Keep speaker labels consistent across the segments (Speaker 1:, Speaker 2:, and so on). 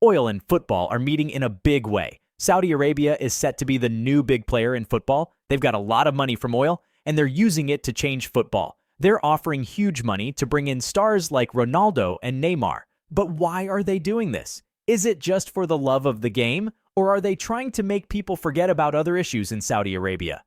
Speaker 1: Oil and football are meeting in a big way. Saudi Arabia is set to be the new big player in football. They've got a lot of money from oil, and they're using it to change football. They're offering huge money to bring in stars like Ronaldo and Neymar. But why are they doing this? Is it just for the love of the game, or are they trying to make people forget about other issues in Saudi Arabia?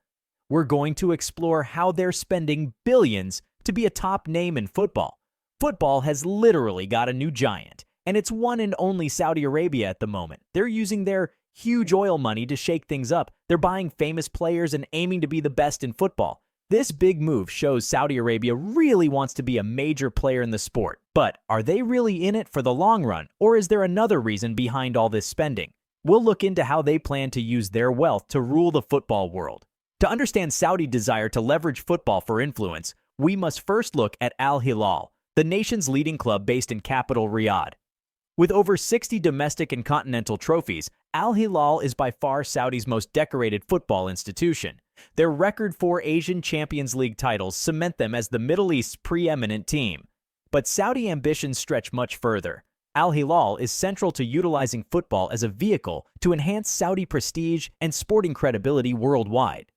Speaker 1: We're going to explore how they're spending billions to be a top name in football. Football has literally got a new giant, and it's one and only Saudi Arabia at the moment. They're using their huge oil money to shake things up. They're buying famous players and aiming to be the best in football. This big move shows Saudi Arabia really wants to be a major player in the sport. But are they really in it for the long run, or is there another reason behind all this spending? We'll look into how they plan to use their wealth to rule the football world. To understand Saudi's desire to leverage football for influence, we must first look at Al Hilal, the nation's leading club based in capital Riyadh. With over 60 domestic and continental trophies, Al Hilal is by far Saudi's most decorated football institution. Their record 4 Asian Champions League titles cement them as the Middle East's preeminent team. But Saudi ambitions stretch much further. Al Hilal is central to utilizing football as a vehicle to enhance Saudi prestige and sporting credibility worldwide.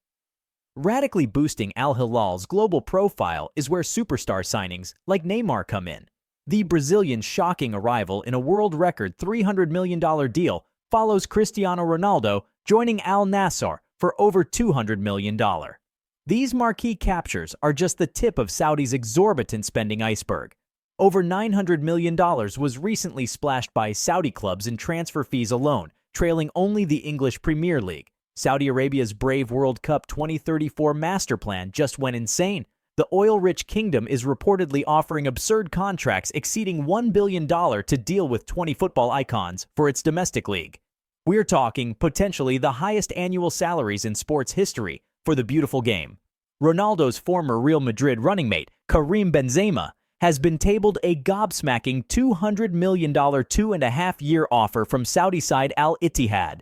Speaker 1: Radically boosting Al Hilal's global profile is where superstar signings like Neymar come in. The Brazilian's shocking arrival in a world record $300 million deal follows Cristiano Ronaldo joining Al Nassr for over $200 million. These marquee captures are just the tip of Saudi's exorbitant spending iceberg. Over $900 million was recently splashed by Saudi clubs in transfer fees alone, trailing only the English Premier League. Saudi Arabia's Brave World Cup 2034 master plan just went insane. The oil-rich kingdom is reportedly offering absurd contracts exceeding $1 billion to deal with 20 football icons for its domestic league. We're talking potentially the highest annual salaries in sports history for the beautiful game. Ronaldo's former Real Madrid running mate, Karim Benzema, has been tabled a gobsmacking $200 million 2.5-year offer from Saudi side Al Ittihad.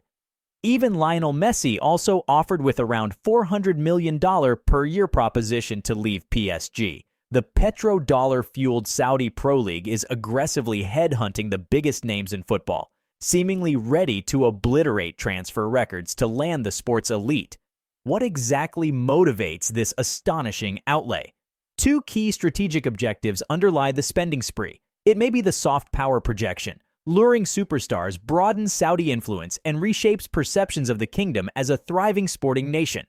Speaker 1: Even Lionel Messi also offered with around $400 million per year proposition to leave PSG. The petrodollar-fueled Saudi Pro League is aggressively headhunting the biggest names in football, seemingly ready to obliterate transfer records to land the sport's elite. What exactly motivates this astonishing outlay? 2 key strategic objectives underlie the spending spree. It may be the soft power projection. Luring superstars broadens Saudi influence and reshapes perceptions of the kingdom as a thriving sporting nation.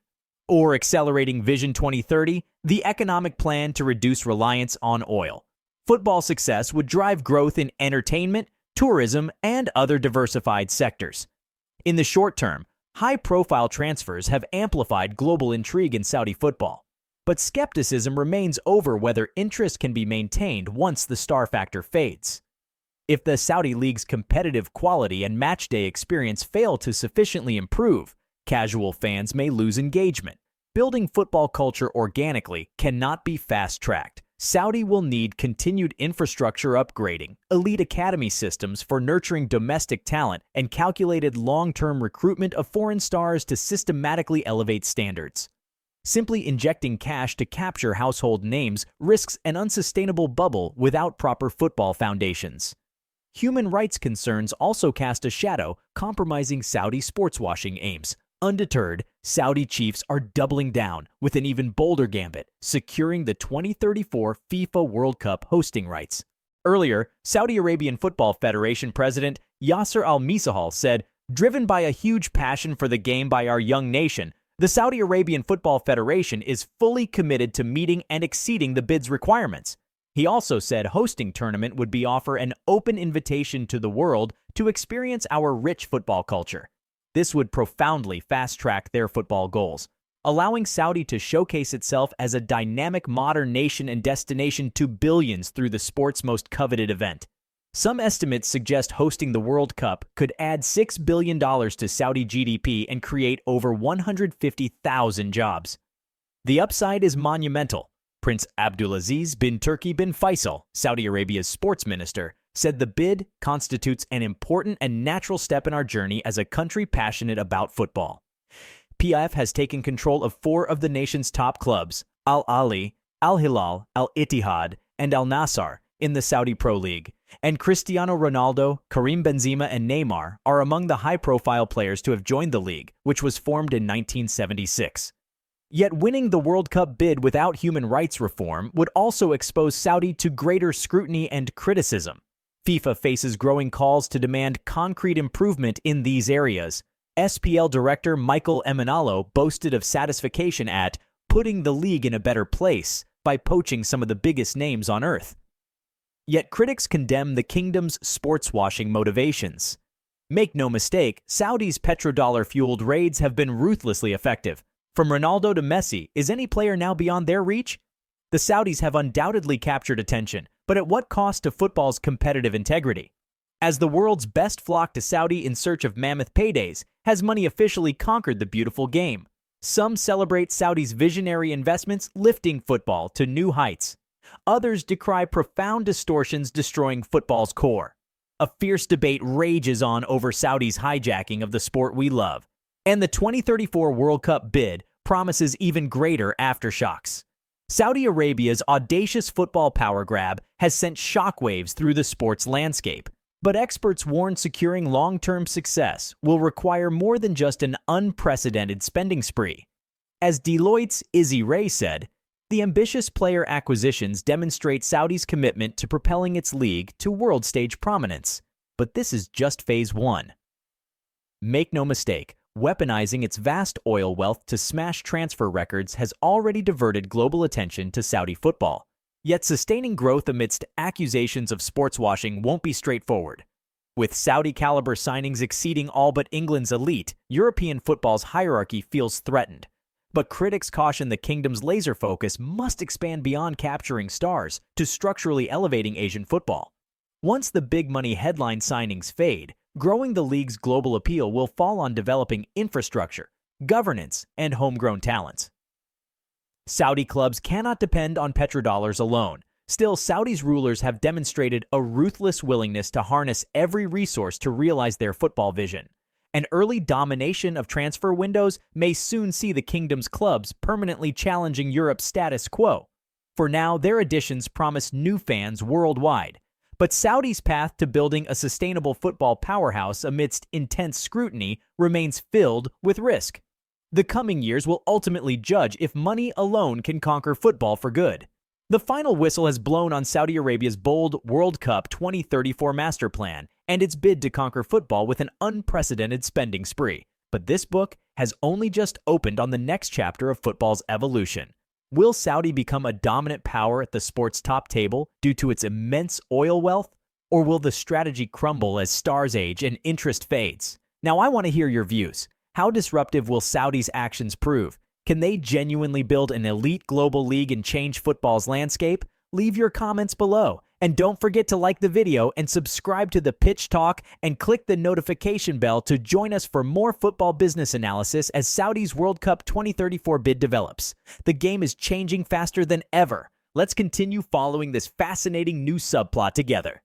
Speaker 1: Or accelerating Vision 2030, the economic plan to reduce reliance on oil. Football success would drive growth in entertainment, tourism, and other diversified sectors. In the short term, high-profile transfers have amplified global intrigue in Saudi football. But skepticism remains over whether interest can be maintained once the star factor fades. If the Saudi League's competitive quality and matchday experience fail to sufficiently improve, casual fans may lose engagement. Building football culture organically cannot be fast-tracked. Saudi will need continued infrastructure upgrading, elite academy systems for nurturing domestic talent, and calculated long-term recruitment of foreign stars to systematically elevate standards. Simply injecting cash to capture household names risks an unsustainable bubble without proper football foundations. Human rights concerns also cast a shadow, compromising Saudi sportswashing aims. Undeterred, Saudi chiefs are doubling down with an even bolder gambit, securing the 2034 FIFA World Cup hosting rights. Earlier, Saudi Arabian Football Federation President Yasser Al-Misahal said, "Driven by a huge passion for the game by our young nation, the Saudi Arabian Football Federation is fully committed to meeting and exceeding the bid's requirements." He also said hosting tournament would be offer an open invitation to the world to experience our rich football culture. This would profoundly fast-track their football goals, allowing Saudi to showcase itself as a dynamic modern nation and destination to billions through the sport's most coveted event. Some estimates suggest hosting the World Cup could add $6 billion to Saudi GDP and create over 150,000 jobs. The upside is monumental. Prince Abdulaziz bin Turki bin Faisal, Saudi Arabia's sports minister, said the bid constitutes an important and natural step in our journey as a country passionate about football. PIF has taken control of 4 of the nation's top clubs, Al Ahly, Al Hilal, Al Ittihad, and Al Nassr, in the Saudi Pro League. And Cristiano Ronaldo, Karim Benzema, and Neymar are among the high-profile players to have joined the league, which was formed in 1976. Yet winning the World Cup bid without human rights reform would also expose Saudi to greater scrutiny and criticism. FIFA faces growing calls to demand concrete improvement in these areas. SPL director Michael Emenalo boasted of satisfaction at putting the league in a better place by poaching some of the biggest names on earth. Yet critics condemn the kingdom's sports-washing motivations. Make no mistake, Saudi's petrodollar-fueled raids have been ruthlessly effective. From Ronaldo to Messi, is any player now beyond their reach? The Saudis have undoubtedly captured attention, but at what cost to football's competitive integrity? As the world's best flock to Saudi in search of mammoth paydays, has money officially conquered the beautiful game? Some celebrate Saudi's visionary investments lifting football to new heights. Others decry profound distortions destroying football's core. A fierce debate rages on over Saudi's hijacking of the sport we love. And the 2034 World Cup bid promises even greater aftershocks. Saudi Arabia's audacious football power grab has sent shockwaves through the sports landscape. But experts warn securing long-term success will require more than just an unprecedented spending spree. As Deloitte's Izzy Ray said, the ambitious player acquisitions demonstrate Saudi's commitment to propelling its league to world stage prominence. But this is just phase one. Make no mistake, weaponizing its vast oil wealth to smash transfer records has already diverted global attention to Saudi football. Yet sustaining growth amidst accusations of sports washing won't be straightforward. With Saudi-caliber signings exceeding all but England's elite, European football's hierarchy feels threatened. But critics caution the kingdom's laser focus must expand beyond capturing stars to structurally elevating Asian football. Once the big money headline signings fade, growing the league's global appeal will fall on developing infrastructure, governance, and homegrown talents. Saudi clubs cannot depend on petrodollars alone. Still, Saudi's rulers have demonstrated a ruthless willingness to harness every resource to realize their football vision. An early domination of transfer windows may soon see the kingdom's clubs permanently challenging Europe's status quo. For now, their additions promise new fans worldwide. But Saudi's path to building a sustainable football powerhouse amidst intense scrutiny remains filled with risk. The coming years will ultimately judge if money alone can conquer football for good. The final whistle has blown on Saudi Arabia's bold World Cup 2034 master plan and its bid to conquer football with an unprecedented spending spree. But this book has only just opened on the next chapter of football's evolution. Will Saudi become a dominant power at the sport's top table due to its immense oil wealth? Or will the strategy crumble as stars age and interest fades? Now I want to hear your views. How disruptive will Saudi's actions prove? Can they genuinely build an elite global league and change football's landscape? Leave your comments below. And don't forget to like the video and subscribe to the Pitch Talk and click the notification bell to join us for more football business analysis as Saudi's World Cup 2034 bid develops. The game is changing faster than ever. Let's continue following this fascinating new subplot together.